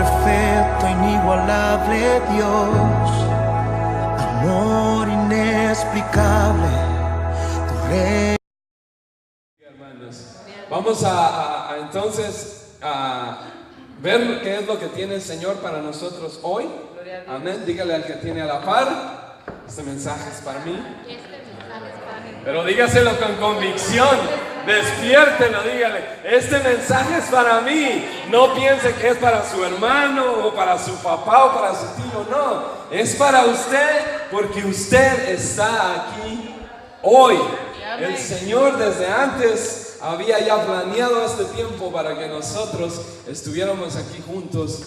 perfecto, inigualable Dios, amor inexplicable, tu rey. Hermanos, vamos entonces a ver qué es lo que tiene el Señor para nosotros hoy. Amén. Dígale al que tiene a la par: este mensaje es para mí. Pero dígaselo con convicción, despiértelo, dígale: este mensaje es para mí. No piense que es para su hermano o para su papá o para su tío, no, es para usted, porque usted está aquí hoy. El Señor desde antes había ya planeado este tiempo para que nosotros estuviéramos aquí juntos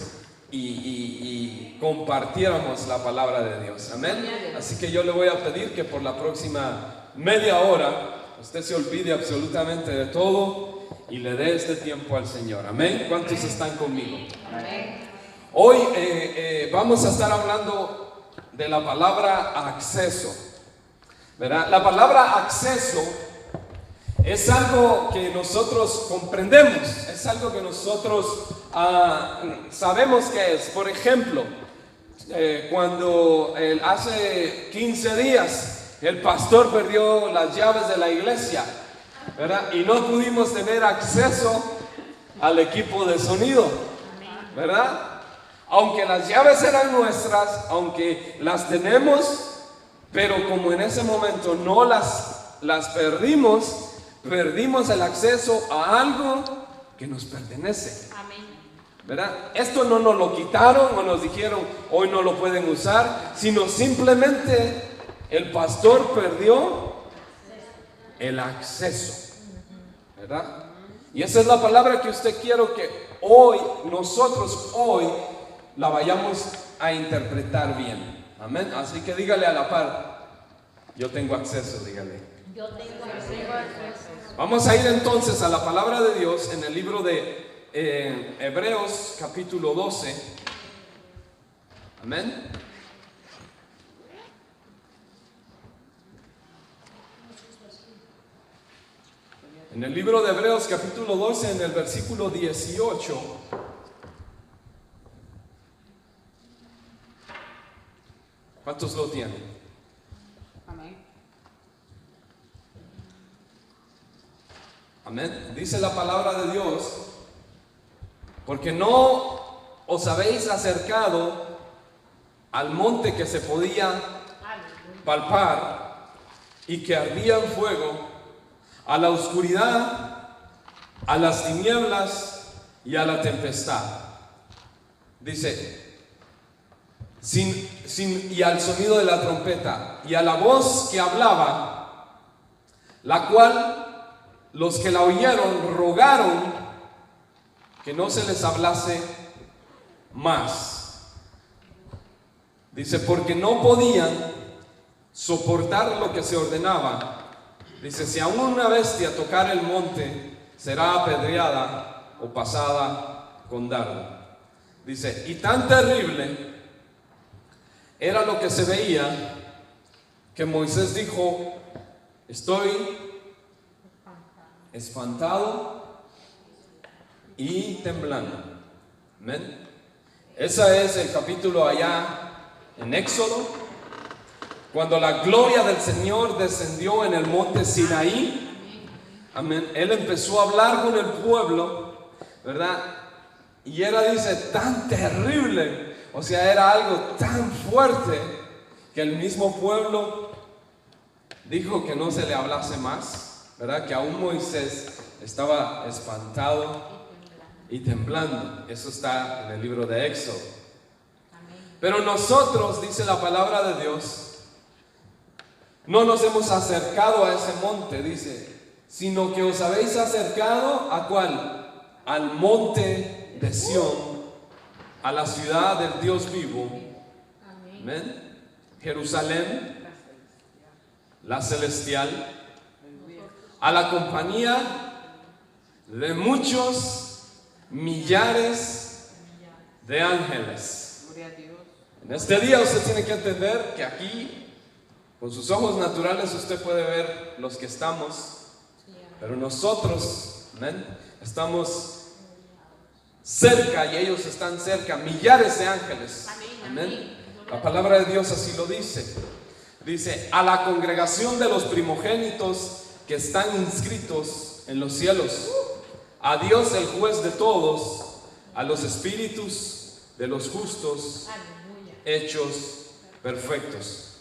y compartiéramos la palabra de Dios. Amén. Así que yo le voy a pedir que por la próxima media hora usted se olvide absolutamente de todo y le dé este tiempo al Señor. Amén. ¿Cuántos están conmigo? Amén. Hoy vamos a estar hablando de la palabra acceso, ¿verdad? La palabra acceso es algo que nosotros comprendemos, es algo que nosotros sabemos que es. Por ejemplo, cuando hace 15 días el pastor perdió las llaves de la iglesia, ¿verdad? Y no pudimos tener acceso al equipo de sonido, ¿verdad? Aunque las llaves eran nuestras, aunque las tenemos, pero como en ese momento no las perdimos el acceso a algo que nos pertenece. ¿Verdad? Esto no nos lo quitaron o nos dijeron hoy no lo pueden usar, sino simplemente el pastor perdió el acceso, ¿verdad? Y esa es la palabra que usted quiero que nosotros hoy la vayamos a interpretar bien. Amén. Así que dígale a la par: yo tengo acceso, dígale. Yo tengo acceso. Vamos a ir entonces a la palabra de Dios en el libro de Hebreos capítulo 12. Amén. En el libro de Hebreos capítulo 12, en el versículo 18. ¿Cuántos lo tienen? Amén. Amén. Dice la palabra de Dios: porque no os habéis acercado al monte que se podía palpar y que ardía en fuego, a la oscuridad, a las tinieblas y a la tempestad. Dice: y al sonido de la trompeta y a la voz que hablaba, la cual los que la oyeron rogaron que no se les hablase más. Dice: porque no podían soportar lo que se ordenaba. Dice: si aún una bestia tocar el monte, será apedreada o pasada con dardo. Dice: y tan terrible era lo que se veía, que Moisés dijo: estoy espantado y temblando. Amén. Ese es el capítulo allá en Éxodo, cuando la gloria del Señor descendió en el monte Sinaí. Amén. Él empezó a hablar con el pueblo, ¿verdad? Y dice, tan terrible, o sea, era algo tan fuerte que el mismo pueblo dijo que no se le hablase más, ¿verdad? Que aún Moisés estaba espantado y temblando. Eso está en el libro de Éxodo. Pero nosotros, dice la palabra de Dios, no nos hemos acercado a ese monte, dice, sino que os habéis acercado ¿a cuál? Al monte de Sión, a la ciudad del Dios vivo. Amén. Jerusalén, la celestial, a la compañía de muchos millares de ángeles. En este día usted tiene que entender que aquí, con sus ojos naturales, usted puede ver los que estamos, pero nosotros, amén, estamos cerca y ellos están cerca, millares de ángeles. Amén. La palabra de Dios así lo dice. Dice, a la congregación de los primogénitos que están inscritos en los cielos, a Dios el juez de todos, a los espíritus de los justos hechos perfectos.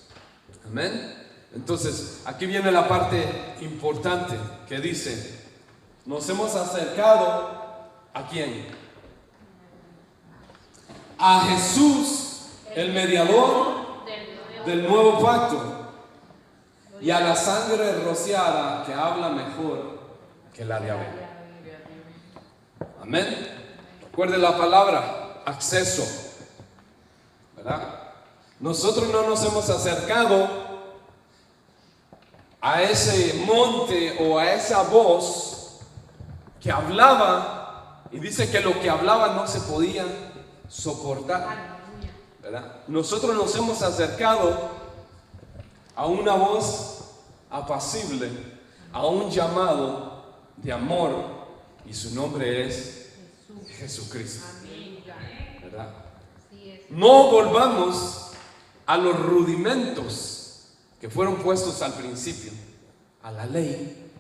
Amén. Entonces, aquí viene la parte importante que dice, nos hemos acercado ¿a quién? A Jesús, el mediador del nuevo pacto, y a la sangre rociada que habla mejor que la de Abel. Amén. Recuerde la palabra acceso, ¿verdad? Nosotros no nos hemos acercado a ese monte o a esa voz que hablaba, y dice que lo que hablaba no se podía soportar, ¿verdad? Nosotros nos hemos acercado a una voz apacible, a un llamado de amor, y su nombre es Jesucristo, ¿verdad? No volvamos a los rudimentos que fueron puestos al principio, a la ley,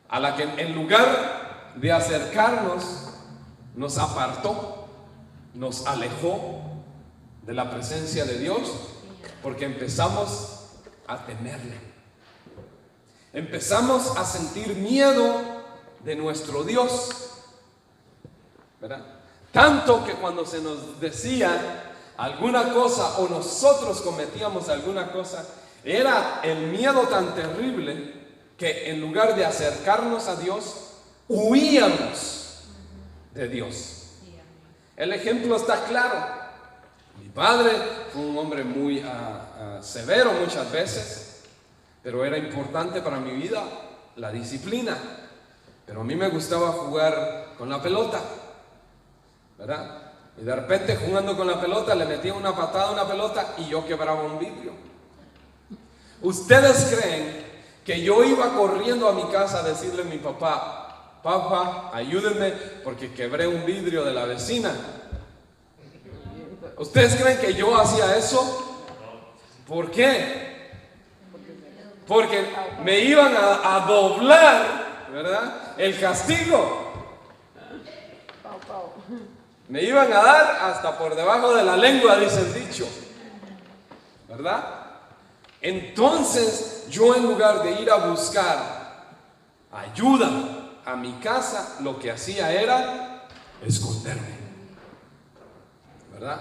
a la que en lugar de acercarnos nos apartó, nos alejó de la presencia de Dios, porque empezamos a temerle, empezamos a sentir miedo de nuestro Dios, ¿verdad? Tanto que cuando se nos decía alguna cosa o nosotros cometíamos alguna cosa, era el miedo tan terrible que en lugar de acercarnos a Dios, huíamos de Dios. El ejemplo está claro. Mi padre fue un hombre muy severo muchas veces, pero era importante para mi vida la disciplina. Pero a mí me gustaba jugar con la pelota, ¿verdad? Y de repente jugando con la pelota le metía una patada a una pelota y yo quebraba un vidrio. ¿Ustedes creen que yo iba corriendo a mi casa a decirle a mi papá, papá, ayúdenme porque quebré un vidrio de la vecina? ¿Ustedes creen que yo hacía eso? ¿Por qué? Porque me iban a doblar, ¿verdad?, el castigo. Me iban a dar hasta por debajo de la lengua, dice el dicho, ¿verdad? Entonces yo, en lugar de ir a buscar ayuda a mi casa, lo que hacía era esconderme, ¿verdad?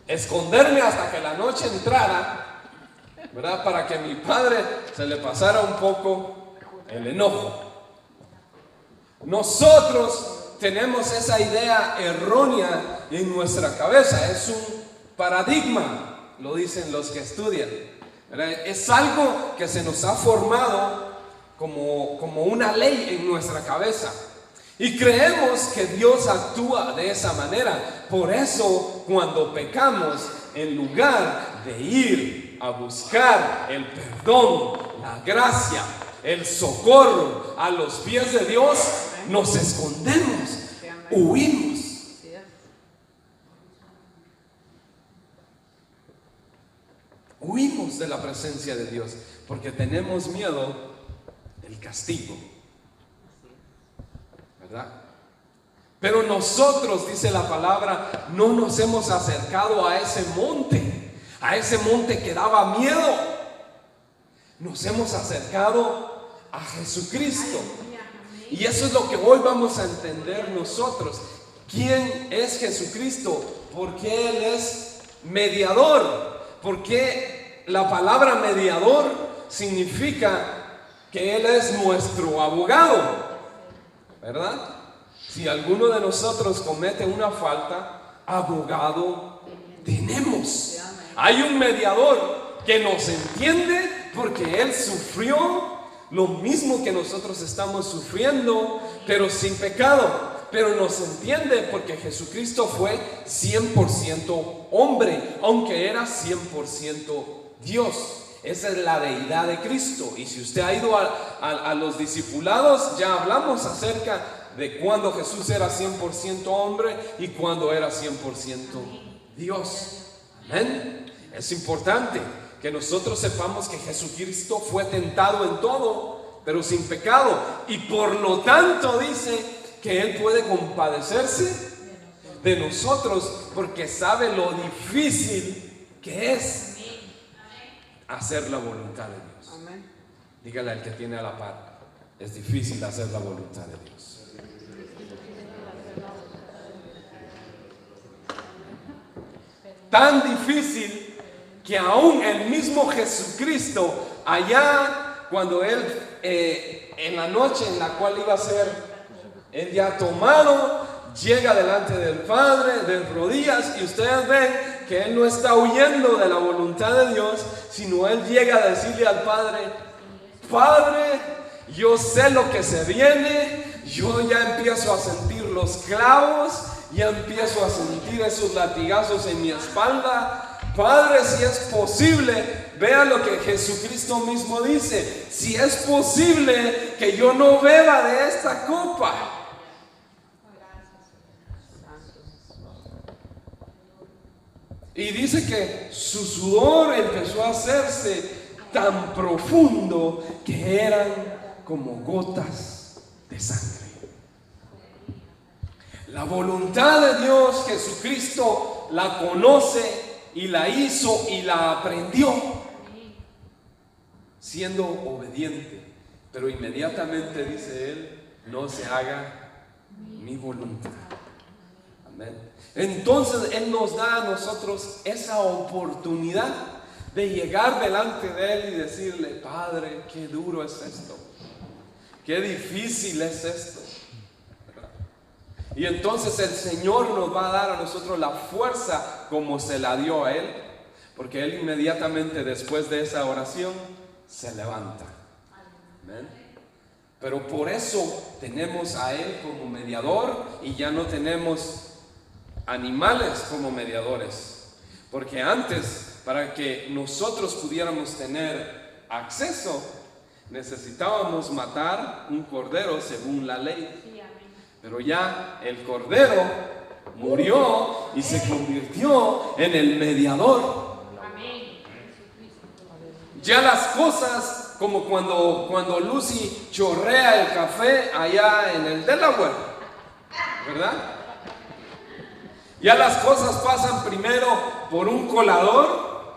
Esconderme hasta que la noche entrara, ¿verdad? Para que a mi padre se le pasara un poco el enojo. Nosotros tenemos esa idea errónea en nuestra cabeza, es un paradigma, lo dicen los que estudian, ¿verdad? Es algo que se nos ha formado como una ley en nuestra cabeza. Y creemos que Dios actúa de esa manera. Por eso, cuando pecamos, en lugar de ir a buscar el perdón, la gracia, el socorro a los pies de Dios, nos escondemos, huimos. Huimos de la presencia de Dios porque tenemos miedo del castigo, ¿verdad? Pero nosotros, dice la palabra, no nos hemos acercado a ese monte que daba miedo. Nos hemos acercado a Jesucristo. Y eso es lo que hoy vamos a entender nosotros. ¿Quién es Jesucristo? ¿Por qué Él es mediador? Porque la palabra mediador significa que Él es nuestro abogado, ¿verdad? Si alguno de nosotros comete una falta, abogado tenemos. Hay un mediador que nos entiende porque Él sufrió lo mismo que nosotros estamos sufriendo, pero sin pecado. Pero nos entiende porque Jesucristo fue 100% hombre, aunque era 100% Dios. Esa es la deidad de Cristo. Y si usted ha ido a los discipulados, ya hablamos acerca de cuando Jesús era 100% hombre y cuando era 100% Dios. Amén. Es importante que nosotros sepamos que Jesucristo fue tentado en todo, pero sin pecado, y por lo tanto dice que Él puede compadecerse de nosotros porque sabe lo difícil que es hacer la voluntad de Dios. Dígale al que tiene a la par: es difícil hacer la voluntad de Dios. Tan difícil que aún el mismo Jesucristo, allá cuando Él, en la noche en la cual iba a ser Él ya tomado, llega delante del Padre de rodillas, y ustedes ven que Él no está huyendo de la voluntad de Dios, sino Él llega a decirle al Padre: Padre, yo sé lo que se viene, yo ya empiezo a sentir los clavos, ya empiezo a sentir esos latigazos en mi espalda. Padre, si es posible, vea lo que Jesucristo mismo dice: si es posible que yo no beba de esta copa. Y dice que su sudor empezó a hacerse tan profundo que eran como gotas de sangre. La voluntad de Dios, Jesucristo la conoce y la hizo y la aprendió siendo obediente, pero inmediatamente dice Él: no se haga mi voluntad. Amén. Entonces Él nos da a nosotros esa oportunidad de llegar delante de Él y decirle: Padre, qué duro es esto, qué difícil es esto. Y entonces el Señor nos va a dar a nosotros la fuerza como se la dio a Él, porque Él inmediatamente después de esa oración se levanta. Amén. Pero por eso tenemos a Él como mediador y ya no tenemos animales como mediadores, porque antes, para que nosotros pudiéramos tener acceso, necesitábamos matar un cordero según la ley. Pero ya el cordero murió y se convirtió en el mediador. Ya las cosas, como cuando Lucy chorrea el café allá en el Delaware, ¿verdad? Ya las cosas pasan primero por un colador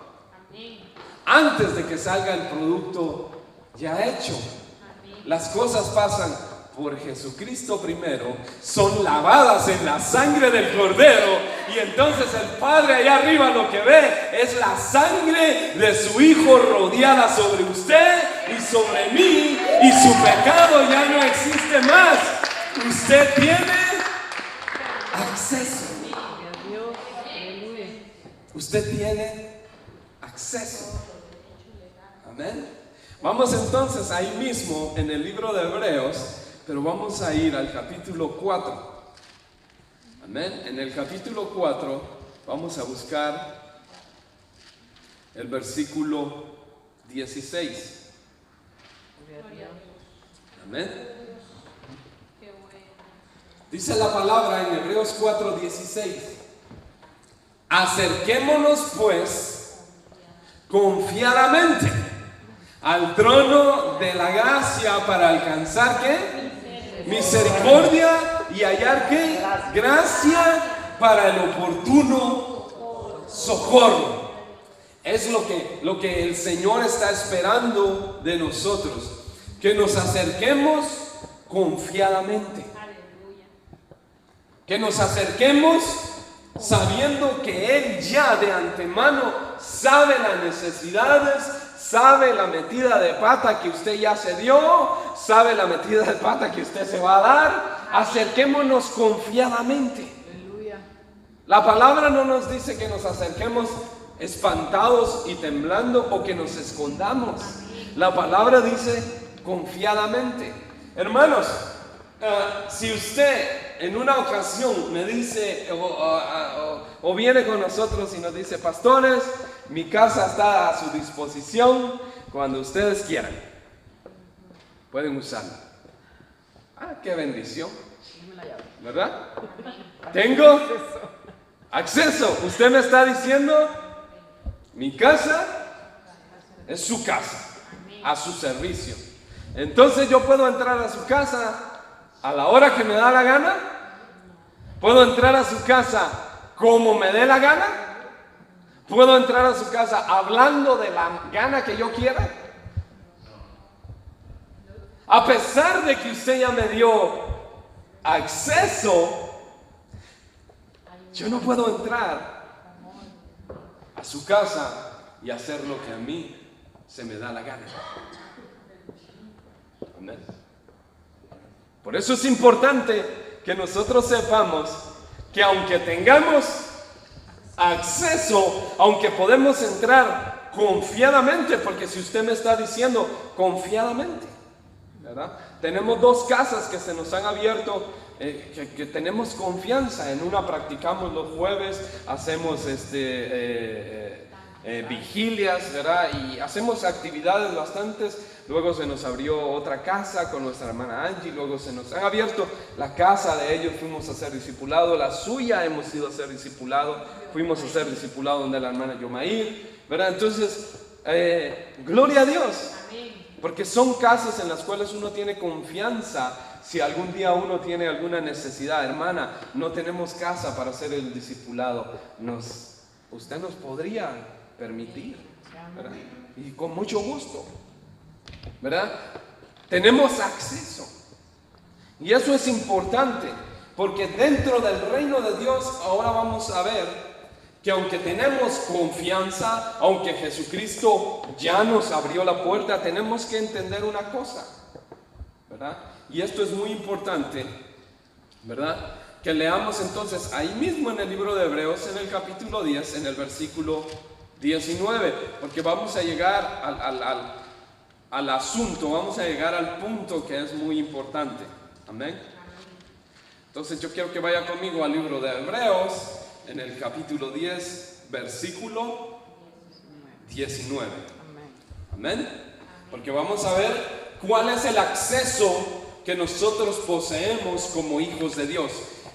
antes de que salga el producto ya hecho. Las cosas pasan por Jesucristo primero, son lavadas en la sangre del Cordero, y entonces el Padre allá arriba lo que ve es la sangre de su Hijo rodeada sobre usted y sobre mí, y su pecado ya no existe más. Usted tiene acceso. Usted tiene acceso. Amén. Vamos entonces ahí mismo en el libro de Hebreos, pero vamos a ir al capítulo 4. Amén. En el capítulo 4 vamos a buscar el versículo 16. Amén. Dice la palabra en Hebreos 4:16: acerquémonos pues confiadamente al trono de la gracia para alcanzar ¿qué? Misericordia y hallar ¿qué? Gracia para el oportuno socorro. Es lo que el Señor está esperando de nosotros, que nos acerquemos confiadamente, que nos acerquemos sabiendo que Él ya de antemano sabe las necesidades, sabe la metida de pata que usted ya se dio, sabe la metida de pata que usted se va a dar. Acerquémonos confiadamente. La palabra no nos dice que nos acerquemos espantados y temblando o que nos escondamos. La palabra dice confiadamente. Hermanos, si usted en una ocasión me dice o viene con nosotros y nos dice: pastores, mi casa está a su disposición cuando ustedes quieran, pueden usarla. Qué bendición. ¿verdad? Tengo acceso. Usted me está diciendo, mi casa es su casa, a su servicio. Entonces yo puedo entrar a su casa a la hora que me da la gana. Puedo entrar a su casa como me dé la gana. Puedo entrar a su casa hablando de la gana que yo quiera. A pesar de que usted ya me dio acceso, yo no puedo entrar a su casa y hacer lo que a mí se me da la gana. Amén. Por eso es importante que nosotros sepamos que aunque tengamos acceso, aunque podemos entrar confiadamente, porque si usted me está diciendo confiadamente, ¿verdad? Tenemos dos casas que se nos han abierto, que tenemos confianza. En una practicamos los jueves, hacemos vigilias, ¿verdad? Y hacemos actividades bastantes. Luego se nos abrió otra casa con nuestra hermana Angie. Luego se nos han abierto la casa de ellos, fuimos a hacer discipulado. La suya hemos ido a hacer discipulado. Fuimos a hacer discipulado donde la hermana Yomair, ¿verdad? Entonces, gloria a Dios. Porque son casas en las cuales uno tiene confianza. Si algún día uno tiene alguna necesidad, hermana, no tenemos casa para hacer el discipulado, usted nos podría permitir, ¿verdad? Y con mucho gusto, ¿verdad? Tenemos acceso. Y eso es importante, porque dentro del reino de Dios ahora vamos a ver que aunque tenemos confianza, aunque Jesucristo ya nos abrió la puerta, tenemos que entender una cosa, ¿verdad? Y esto es muy importante, ¿verdad? Que leamos entonces ahí mismo en el libro de Hebreos, en el capítulo 10, en el versículo 19, porque vamos a llegar al asunto, vamos a llegar al punto que es muy importante. Amén. Entonces yo quiero que vaya conmigo al libro de Hebreos, en el capítulo 10, versículo 19. Amén. Porque vamos a ver cuál es el acceso que nosotros poseemos como hijos de Dios.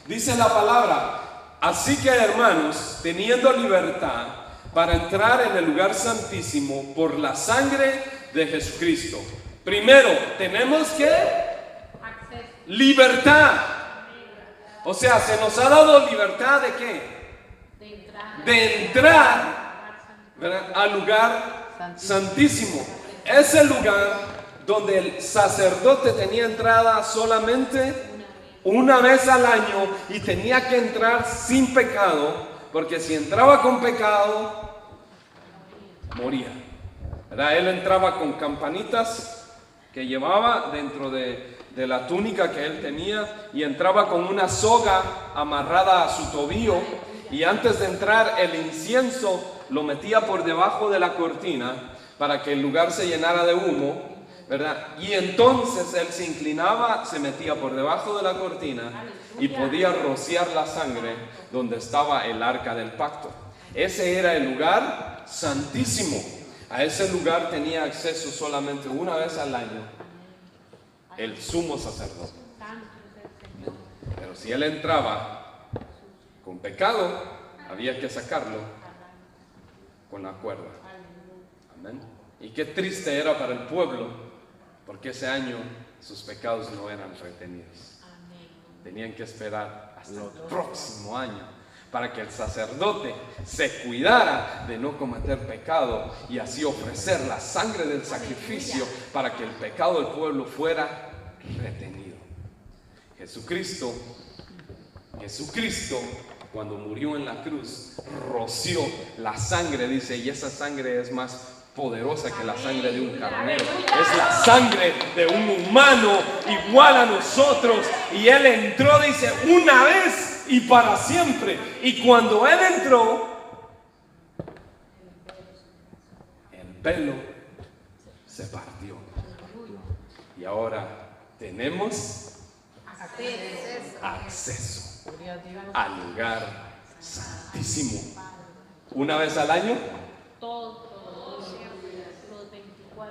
Dice la palabra: así que, hermanos, teniendo libertad para entrar en el lugar santísimo por la sangre de Jesucristo. Primero, tenemos que libertad. O sea, se nos ha dado libertad ¿de qué? De entrar, ¿verdad?, al lugar santísimo. Es el lugar donde el sacerdote tenía entrada solamente una vez al año y tenía que entrar sin pecado, porque si entraba con pecado, moría, ¿verdad? Él entraba con campanitas que llevaba dentro de la túnica que él tenía, y entraba con una soga amarrada a su tobillo, y antes de entrar el incienso lo metía por debajo de la cortina para que el lugar se llenara de humo, ¿verdad? Y entonces él se inclinaba, se metía por debajo de la cortina y podía rociar la sangre donde estaba el arca del pacto. Ese era el lugar santísimo. A ese lugar tenía acceso solamente una vez al año el sumo sacerdote. Pero si él entraba con pecado, había que sacarlo con la cuerda. Amén. Y qué triste era para el pueblo, porque ese año sus pecados no eran retenidos. Tenían que esperar hasta el próximo año para que el sacerdote se cuidara de no cometer pecado y así ofrecer la sangre del sacrificio para que el pecado del pueblo fuera retenido. Jesucristo, cuando murió en la cruz, roció la sangre, dice, y esa sangre es más poderosa que la sangre de un carnero. Es la sangre de un humano igual a nosotros. Y él entró, dice, una vez y para siempre. Y cuando él entró, el velo se partió. Y ahora tenemos acceso al lugar santísimo. Una vez al año.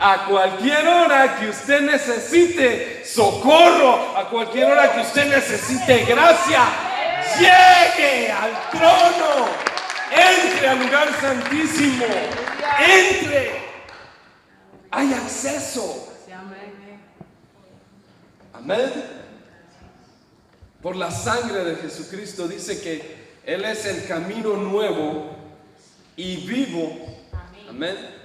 A cualquier hora que usted necesite socorro, a cualquier hora que usted necesite gracia, llegue al trono, entre al lugar santísimo, entre. Hay acceso. Amén. Por la sangre de Jesucristo dice que Él es el camino nuevo y vivo. Amén.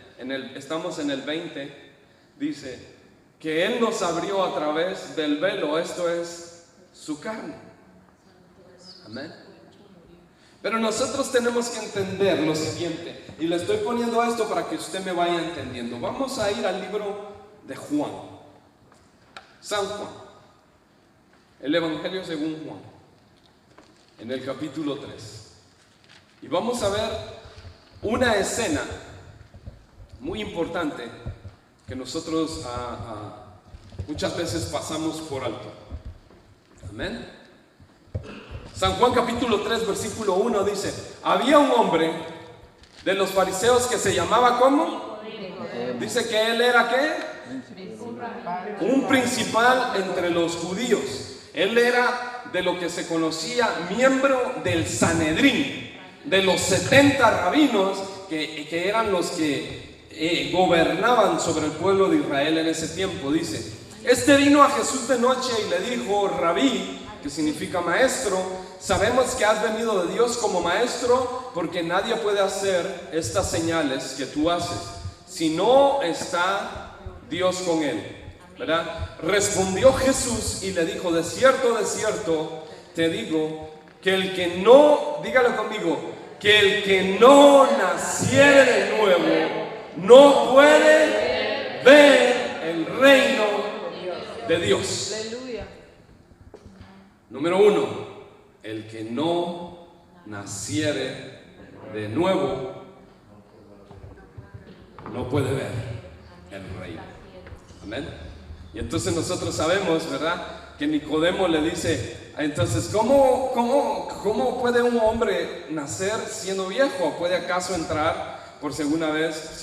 Estamos en el 20, dice que Él nos abrió a través del velo, esto es su carne. Amén. Pero nosotros tenemos que entender lo siguiente, y le estoy poniendo esto para que usted me vaya entendiendo. Vamos a ir al libro de Juan, San Juan, el Evangelio según Juan, en el capítulo 3. Y vamos a ver una escena muy importante que nosotros muchas veces pasamos por alto. Amén. San Juan capítulo 3 versículo 1 dice: había un hombre de los fariseos que se llamaba ¿cómo? Dice que él era ¿qué? Un principal entre los judíos. Él era de lo que se conocía miembro del Sanedrín, de los 70 rabinos que eran los que gobernaban sobre el pueblo de Israel en ese tiempo. Dice: este vino a Jesús de noche y le dijo: Rabí, que significa maestro, sabemos que has venido de Dios como maestro, porque nadie puede hacer estas señales que tú haces si no está Dios con él, ¿verdad? Respondió Jesús y le dijo: de cierto te digo que el que no, dígalo conmigo, que el que no naciere de nuevo no puede ver el reino de Dios. Número 1, el que no naciere de nuevo no puede ver el reino. Amén. Y entonces nosotros sabemos, ¿verdad?, que Nicodemo le dice: entonces, ¿cómo puede un hombre nacer siendo viejo? ¿Puede acaso entrar por segunda vez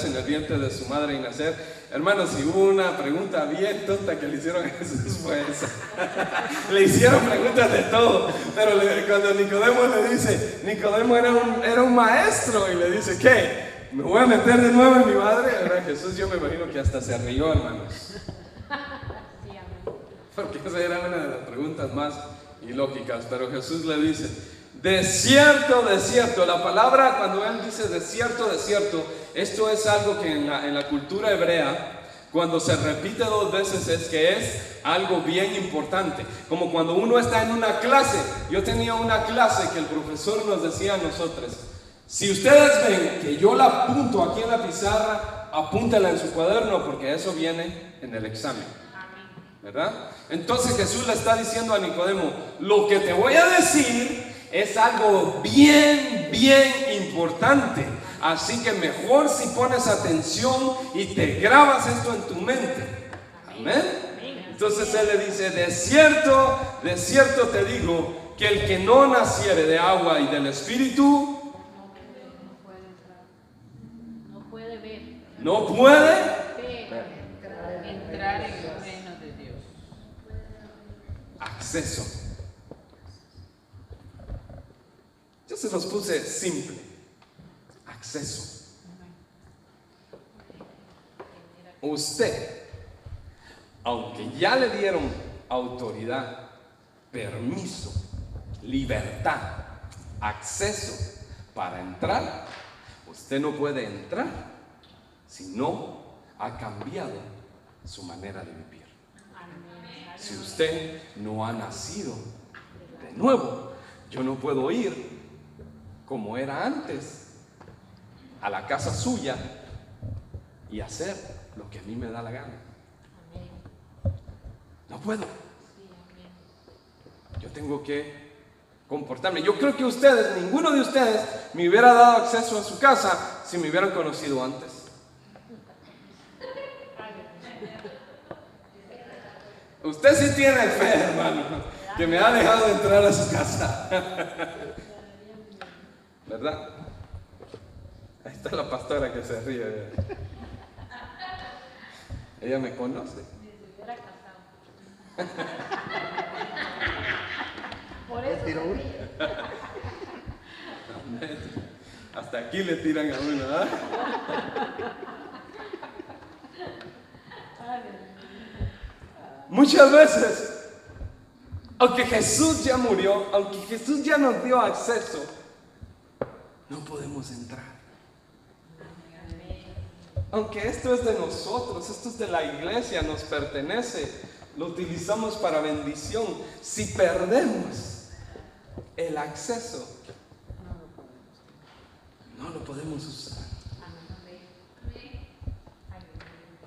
en el vientre de su madre y nacer? Hermanos, si hubo una pregunta bien tonta que le hicieron a Jesús, fue esa. Le hicieron preguntas de todo, pero cuando Nicodemo le dice, Nicodemo era un maestro, y le dice: ¿qué? ¿Me voy a meter de nuevo en mi madre? ¿Verdad? Jesús, yo me imagino que hasta se rió, hermanos. Porque esa era una de las preguntas más ilógicas. Pero Jesús le dice: de cierto, la palabra, cuando él dice de cierto, esto es algo que en la cultura hebrea, cuando se repite 2 veces, es que es algo bien importante. Como cuando uno está en una clase. Yo tenía una clase que el profesor nos decía a nosotros: si ustedes ven que yo la apunto aquí en la pizarra, apúntela en su cuaderno, porque eso viene en el examen, ¿verdad? Entonces Jesús le está diciendo a Nicodemo: lo que te voy a decir es algo bien importante, así que mejor si pones atención y te grabas esto en tu mente. Amén. Entonces él le dice: de cierto te digo que el que no naciere de agua y del Espíritu no puede entrar en el reino de Dios. Acceso. Yo se los puse simple. Acceso. Usted, aunque ya le dieron autoridad, permiso, libertad, acceso para entrar, usted no puede entrar si no ha cambiado su manera de vivir. Si usted no ha nacido de nuevo, yo no puedo ir como era antes a la casa suya y hacer lo que a mí me da la gana. No puedo. Yo tengo que comportarme. Yo creo que ustedes, ninguno de ustedes me hubiera dado acceso a su casa si me hubieran conocido antes. Usted sí tiene fe, hermano, que me ha dejado entrar a su casa. ¿Verdad? Ahí está la pastora que se ríe. Ella me conoce. Por eso. Hasta aquí le tiran a uno, ¿ah? Muchas veces, aunque Jesús ya murió, aunque Jesús ya nos dio acceso, no podemos entrar. Aunque esto es de nosotros, esto es de la iglesia, nos pertenece, lo utilizamos para bendición. Si perdemos el acceso, no lo podemos usar.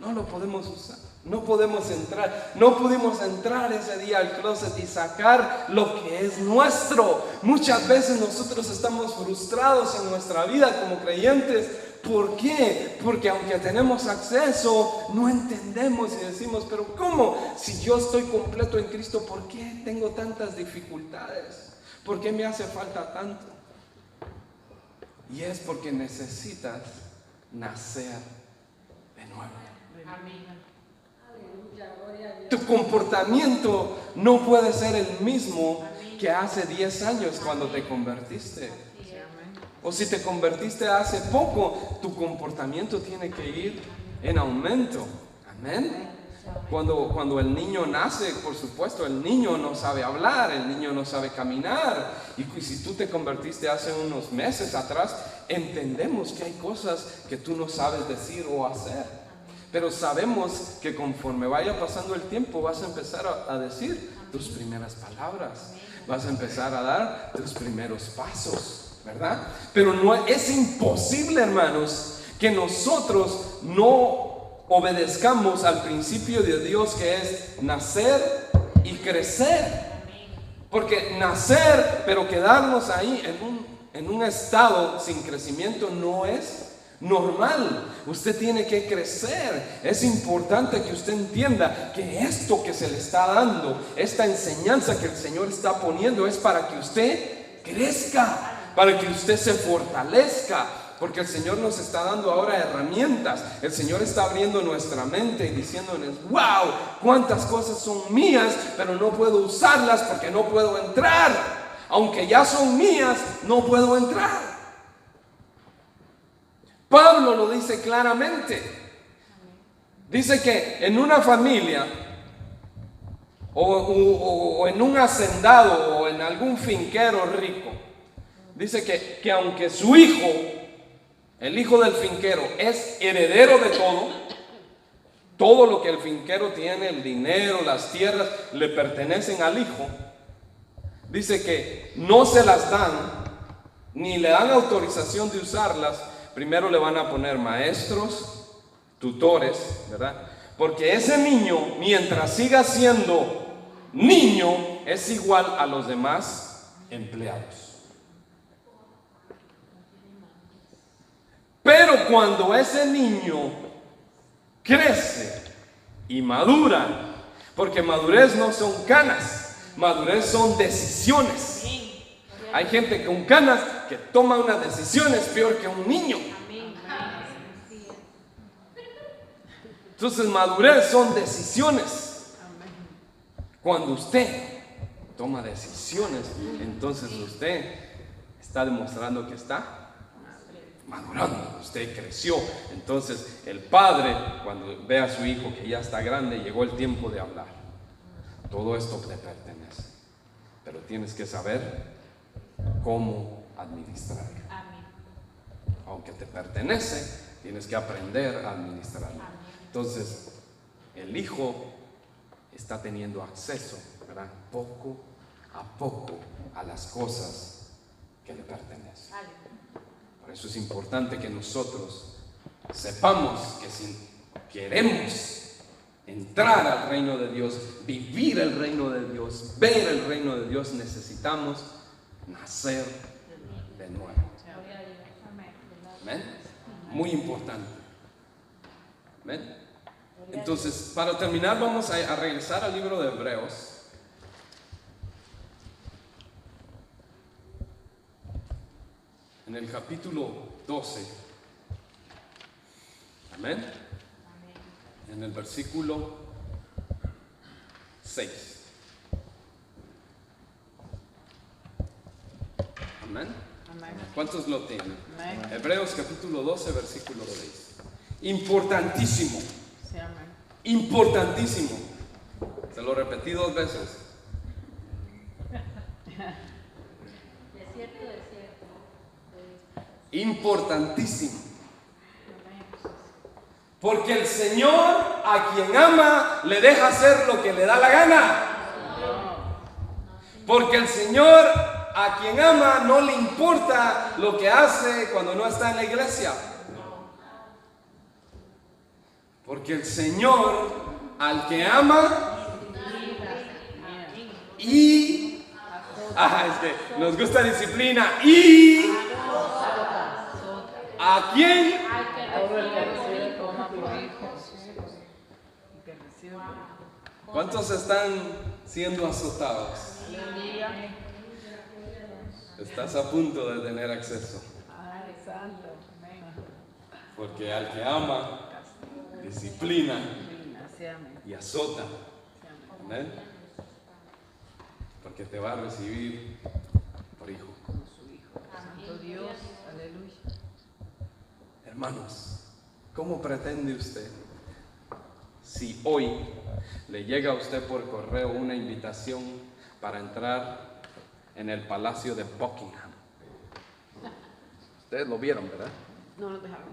No lo podemos usar. No podemos entrar. No pudimos entrar ese día al closet y sacar lo que es nuestro. Muchas veces nosotros estamos frustrados en nuestra vida como creyentes. ¿Por qué? Porque aunque tenemos acceso, no entendemos y decimos, pero ¿cómo? Si yo estoy completo en Cristo, ¿por qué tengo tantas dificultades? ¿Por qué me hace falta tanto? Y es porque necesitas nacer de nuevo. Amén. Tu comportamiento no puede ser el mismo que hace 10 años cuando te convertiste. O si te convertiste hace poco, tu comportamiento tiene que ir en aumento. Amén. Cuando el niño nace, por supuesto, el niño no sabe hablar, el niño no sabe caminar. Y si tú te convertiste hace unos meses atrás, entendemos que hay cosas que tú no sabes decir o hacer. Pero sabemos que conforme vaya pasando el tiempo vas a empezar a decir tus primeras palabras. Vas a empezar a dar tus primeros pasos, ¿verdad? Pero no es imposible, hermanos, que nosotros no obedezcamos al principio de Dios, que es nacer y crecer. Porque nacer, pero quedarnos ahí en un estado sin crecimiento no es normal. Usted tiene que crecer. Es importante que usted entienda que esto que se le está dando, esta enseñanza que el Señor está poniendo, es para que usted crezca, para que usted se fortalezca, porque el Señor nos está dando ahora herramientas. El Señor está abriendo nuestra mente y diciéndonos, wow, cuántas cosas son mías, pero no puedo usarlas porque no puedo entrar. Aunque ya son mías, no puedo entrar. Pablo lo dice claramente. Dice que en una familia o en un hacendado o en algún finquero rico, dice que aunque su hijo, el hijo del finquero, es heredero de todo lo que el finquero tiene, el dinero, las tierras, le pertenecen al hijo. Dice que no se las dan, ni le dan autorización de usarlas. Primero le van a poner maestros, tutores, ¿verdad? Porque ese niño, mientras siga siendo niño, es igual a los demás empleados. Pero cuando ese niño crece y madura, porque madurez no son canas, madurez son decisiones. Hay gente con canas que toma una decisión, es peor que un niño. Entonces, madurez son decisiones. Cuando usted toma decisiones, entonces usted está demostrando que está madurando. Usted creció. Entonces, el padre, cuando ve a su hijo que ya está grande, llegó el tiempo de hablar. Todo esto te pertenece, pero tienes que saber cómo administrarlo. Aunque te pertenece, tienes que aprender a administrarlo. Entonces, el hijo está teniendo acceso, ¿verdad? Poco a poco a las cosas que le pertenecen. Por eso es importante que nosotros sepamos que si queremos entrar al reino de Dios, vivir el reino de Dios, ver el reino de Dios, necesitamos nacer de nuevo. ¿Amén? Muy importante. ¿Amén? Entonces, para terminar, vamos a regresar al libro de Hebreos. En el capítulo 12. ¿Amén? en el versículo 6. Amén. Amén. ¿Cuántos lo tienen? Amén. Hebreos capítulo 12, versículo 6. Importantísimo. Sí, amén. Importantísimo. Se lo repetí 2 veces. Importantísimo. Porque el Señor a quien ama le deja hacer lo que le da la gana. Porque el Señor a quien ama no le importa lo que hace cuando no está en la iglesia. Porque el Señor al que ama y nos gusta disciplina y a quién Todo el que recibe toma por hijos. El que recibe por ¿cuántos están siendo azotados? Aleluya. Estás a punto de tener acceso. Ay, santo. Amén. Porque al que ama disciplina Sí, amén. y azota. Sí, amén. Amén. Porque te va a recibir por hijo. Como su hijo. Santo Dios. Aleluya. Hermanos, ¿cómo pretende usted, si hoy le llega a usted por correo una invitación para entrar en el palacio de Buckingham? Ustedes lo vieron, ¿verdad? No nos dejaron.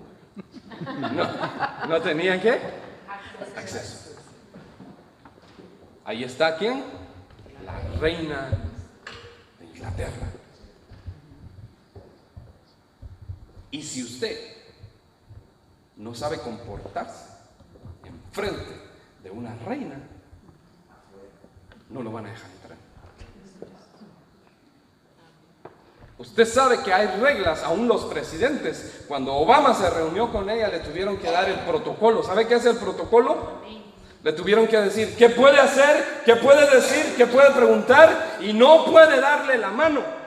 ¿No tenían qué? Acceso. Ahí está ¿quién? La reina de Inglaterra. Y si usted no sabe comportarse enfrente de una reina, no lo van a dejar entrar. Usted sabe que hay reglas, aún los presidentes. Cuando Obama se reunió con ella, le tuvieron que dar el protocolo. ¿Sabe qué es el protocolo? Le tuvieron que decir qué puede hacer, qué puede decir, qué puede preguntar y no puede darle la mano.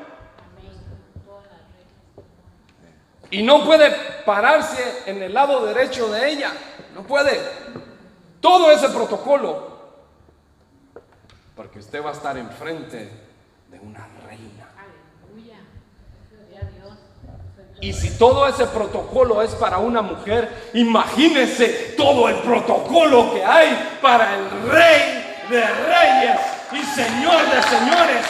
Y no puede pararse en el lado derecho de ella. No puede. Todo ese protocolo. Porque usted va a estar enfrente de una reina. Aleluya. Gloria a Dios. Y si todo ese protocolo es para una mujer, imagínese todo el protocolo que hay para el Rey de Reyes y Señor de Señores.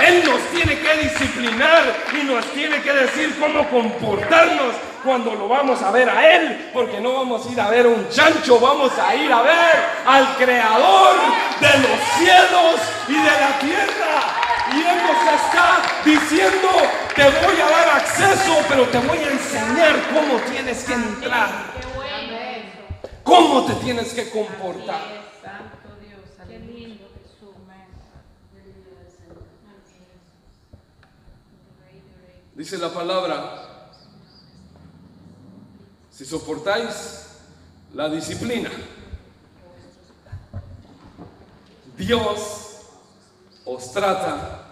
Él nos tiene que disciplinar y nos tiene que decir cómo comportarnos cuando lo vamos a ver a Él, porque no vamos a ir a ver un chancho, vamos a ir a ver al Creador de los cielos y de la tierra. Y Él nos está diciendo, te voy a dar acceso, pero te voy a enseñar cómo tienes que entrar, Qué bueno eso. cómo te tienes que comportar. Santo Dios. Qué lindo Jesús. Amén. Dice la palabra, si soportáis la disciplina, Dios os trata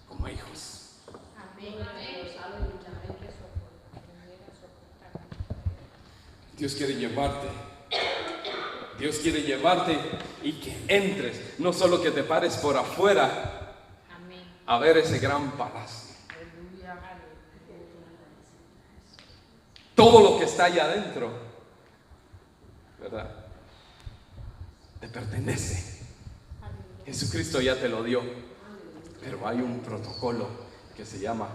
como hijos. Dios quiere llevarte. Dios quiere llevarte y que entres, no solo que te pares por afuera a ver ese gran palacio. Todo lo que está allá adentro, ¿verdad? Te pertenece. Jesucristo ya te lo dio, pero hay un protocolo que se llama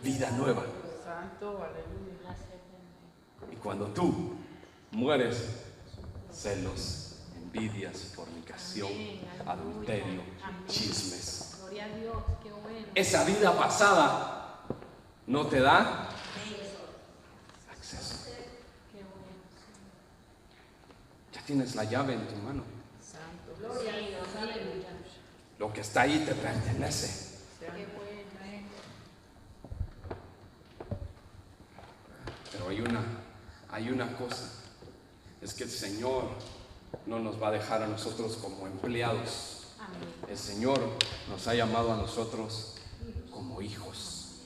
vida nueva. Santo, aleluya. Y cuando tú mueres, celos, envidias, fornicación, adulterio, chismes. Gloria a Dios, qué bueno. Esa vida pasada no te da acceso. Ya tienes la llave en tu mano. Santo, gloria a Dios, aleluya. Lo que está ahí te pertenece. Qué bueno. Pero hay una cosa, es que el Señor no nos va a dejar a nosotros como empleados. El Señor nos ha llamado a nosotros como hijos.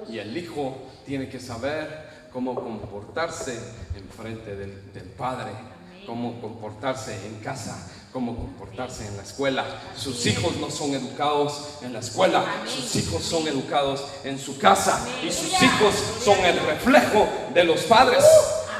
Y el hijo tiene que saber cómo comportarse en frente del Padre, cómo comportarse en casa, cómo comportarse en la escuela. Sus hijos no son educados en la escuela, sus hijos son educados en su casa, y sus hijos son el reflejo de los padres.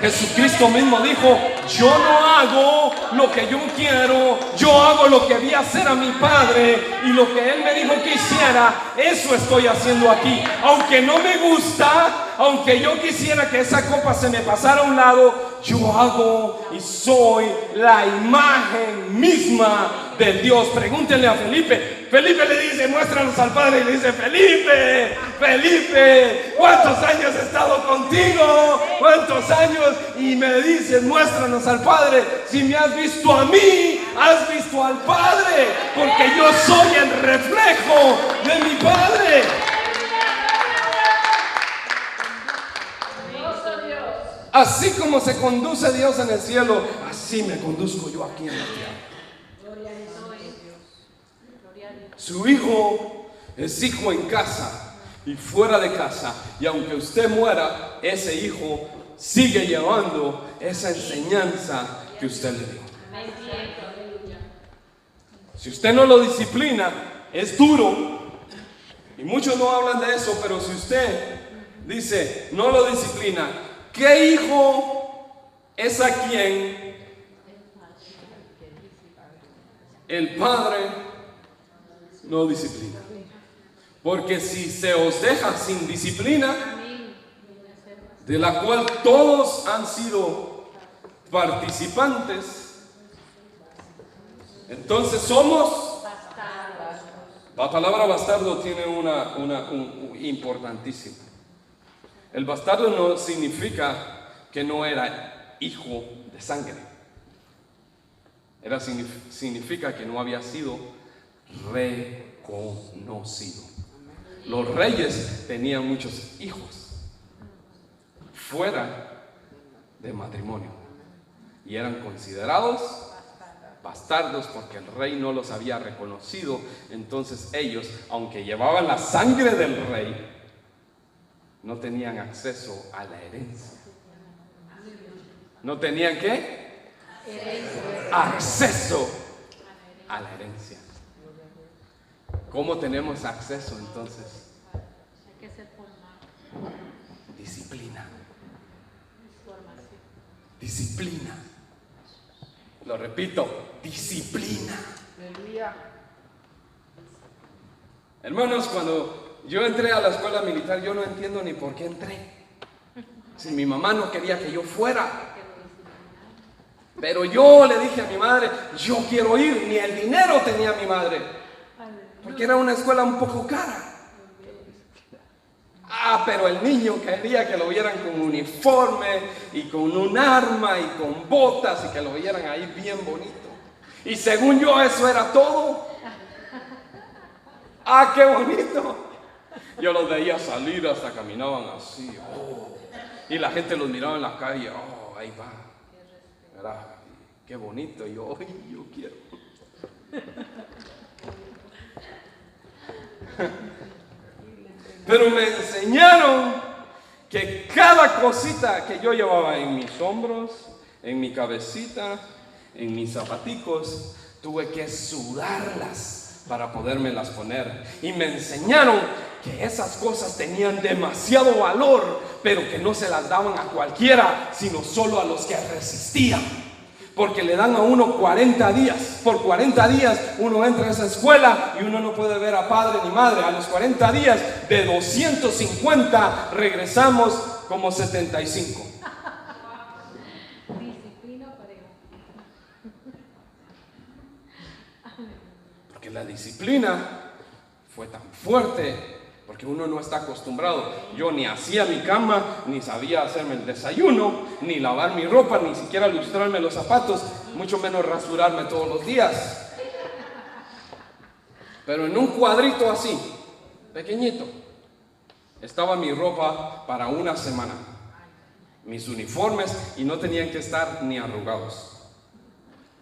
Jesucristo mismo dijo: yo no hago lo que yo quiero, yo hago lo que vi hacer a mi Padre, y lo que Él me dijo que hiciera, eso estoy haciendo aquí. Aunque no me gusta, aunque yo quisiera que esa copa se me pasara a un lado, yo hago y soy la imagen misma del Dios. Pregúntenle a Felipe. Felipe le dice: muéstranos al Padre. Y le dice: Felipe, Felipe, ¿cuántos años he estado contigo? ¿Cuántos años? Y me dice: muéstranos al Padre. Si me has visto a mí, has visto al Padre, porque yo soy el reflejo de mi Padre. Así como se conduce Dios en el cielo, así me conduzco yo aquí en la tierra. Su hijo es hijo en casa y fuera de casa, y aunque usted muera, ese hijo sigue llevando esa enseñanza que usted le dio. Si usted no lo disciplina, es duro, y muchos no hablan de eso, pero si usted dice no lo disciplina, ¿qué hijo es a quien el Padre no disciplina? Porque si se os deja sin disciplina, de la cual todos han sido participantes, entonces somos bastardos. La palabra bastardo tiene un importantísimo. El bastardo no significa que no era hijo de sangre. Significa que no había sido reconocido. Los reyes tenían muchos hijos fuera de matrimonio y eran considerados bastardos porque el rey no los había reconocido. Entonces ellos, aunque llevaban la sangre del rey, no tenían acceso a la herencia. ¿No tenían qué? Acceso a la herencia. ¿Cómo tenemos acceso entonces? Disciplina. Disciplina. Lo repito, disciplina. Hermanos, cuando yo entré a la escuela militar, yo no entiendo ni por qué entré. Si mi mamá no quería que yo fuera, pero yo le dije a mi madre: yo quiero ir. Ni el dinero tenía mi madre, porque era una escuela un poco cara. Pero el niño quería que lo vieran con uniforme y con un arma y con botas, y que lo vieran ahí bien bonito. Y según yo, eso era todo. ¡Qué bonito! Yo los veía salir, hasta caminaban así. Y la gente los miraba en la calle. Ahí va. ¿Verdad? Qué bonito. Y yo quiero. Pero me enseñaron que cada cosita que yo llevaba en mis hombros, en mi cabecita, en mis zapaticos, tuve que sudarlas para podérmelas poner. Y me enseñaron que esas cosas tenían demasiado valor, pero que no se las daban a cualquiera, sino solo a los que resistían. Porque le dan a uno 40 días. Por 40 días uno entra a esa escuela y uno no puede ver a padre ni madre. A los 40 días, de 250 regresamos como 75. Porque la disciplina fue tan fuerte, porque uno no está acostumbrado. Yo ni hacía mi cama, ni sabía hacerme el desayuno, ni lavar mi ropa, ni siquiera lustrarme los zapatos, mucho menos rasurarme todos los días. Pero en un cuadrito así, pequeñito, estaba mi ropa para una semana, mis uniformes, y no tenían que estar ni arrugados.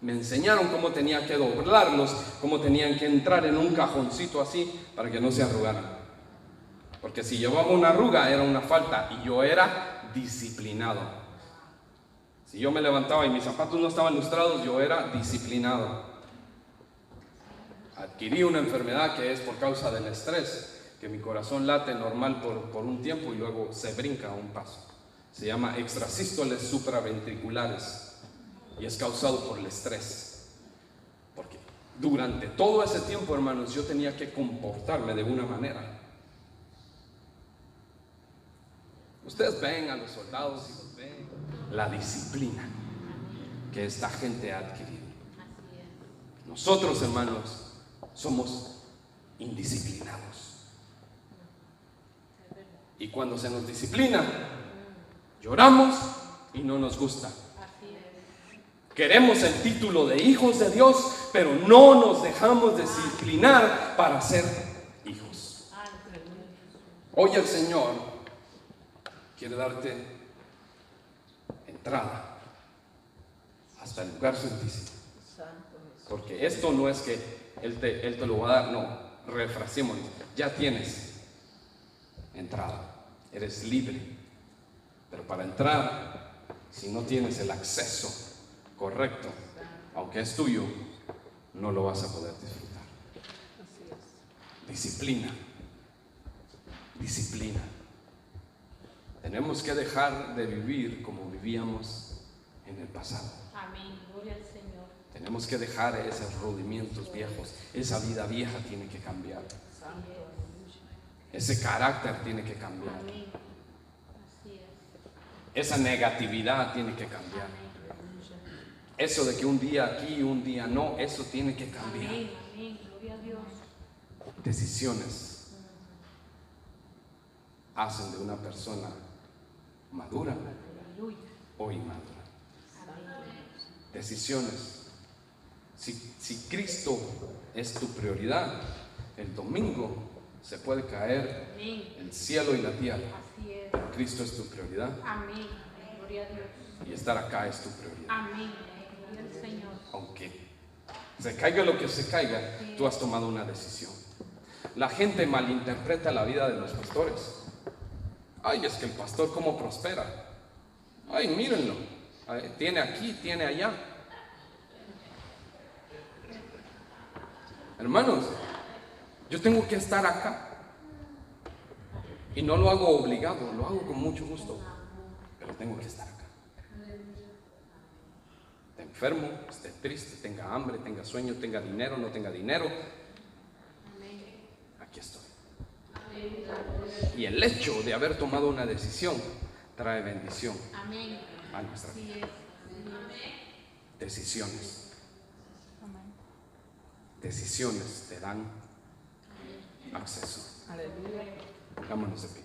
Me enseñaron cómo tenía que doblarlos, cómo tenían que entrar en un cajoncito así para que no se arrugaran. Porque si llevaba una arruga era una falta, y yo era disciplinado. Si yo me levantaba y mis zapatos no estaban lustrados, yo era disciplinado. Adquirí una enfermedad que es por causa del estrés, que mi corazón late normal por un tiempo y luego se brinca a un paso. Se llama extrasístoles supraventriculares y es causado por el estrés. Porque durante todo ese tiempo, hermanos, yo tenía que comportarme de una manera. Ustedes ven a los soldados y los ven la disciplina que esta gente ha adquirido. Nosotros, hermanos, somos indisciplinados. Y cuando se nos disciplina, lloramos y no nos gusta. Queremos el título de hijos de Dios, pero no nos dejamos disciplinar para ser hijos. Hoy el Señor quiere darte entrada hasta el lugar santísimo. Porque esto no es que Él te lo va a dar, no, refrasémonos, ya tienes entrada, eres libre. Pero para entrar, si no tienes el acceso correcto, aunque es tuyo, no lo vas a poder disfrutar. Disciplina, disciplina. Tenemos que dejar de vivir como vivíamos en el pasado. Amén, gloria al Señor. Tenemos que dejar esos rudimentos viejos. Esa vida vieja tiene que cambiar. Ese carácter tiene que cambiar. Amén. Así es. Esa negatividad tiene que cambiar. Eso de que un día aquí y un día no, eso tiene que cambiar. Amén, amén, gloria a Dios. Decisiones hacen de una persona madura Aleluya. o inmadura. Amén. Decisiones. Si Cristo es tu prioridad, el domingo se puede caer Amén. el cielo y la tierra. Así es. Pero Cristo es tu prioridad Amén. Gloria a Dios. y estar acá es tu prioridad. Amén. Gloria al Señor. Aunque se caiga lo que se caiga, tú has tomado una decisión. La gente malinterpreta la vida de los pastores. Ay, es que el pastor cómo prospera. Ay, mírenlo. Ay, tiene aquí, tiene allá. Hermanos, yo tengo que estar acá. Y no lo hago obligado, lo hago con mucho gusto. Pero tengo que estar acá. Esté enfermo, esté triste, tenga hambre, tenga sueño, tenga dinero, no tenga dinero. Aquí estoy. Y el hecho de haber tomado una decisión trae bendición Amén. a nuestra Así vida. es. Decisiones. Decisiones te dan acceso. Aleluya. Pongámonos de pie.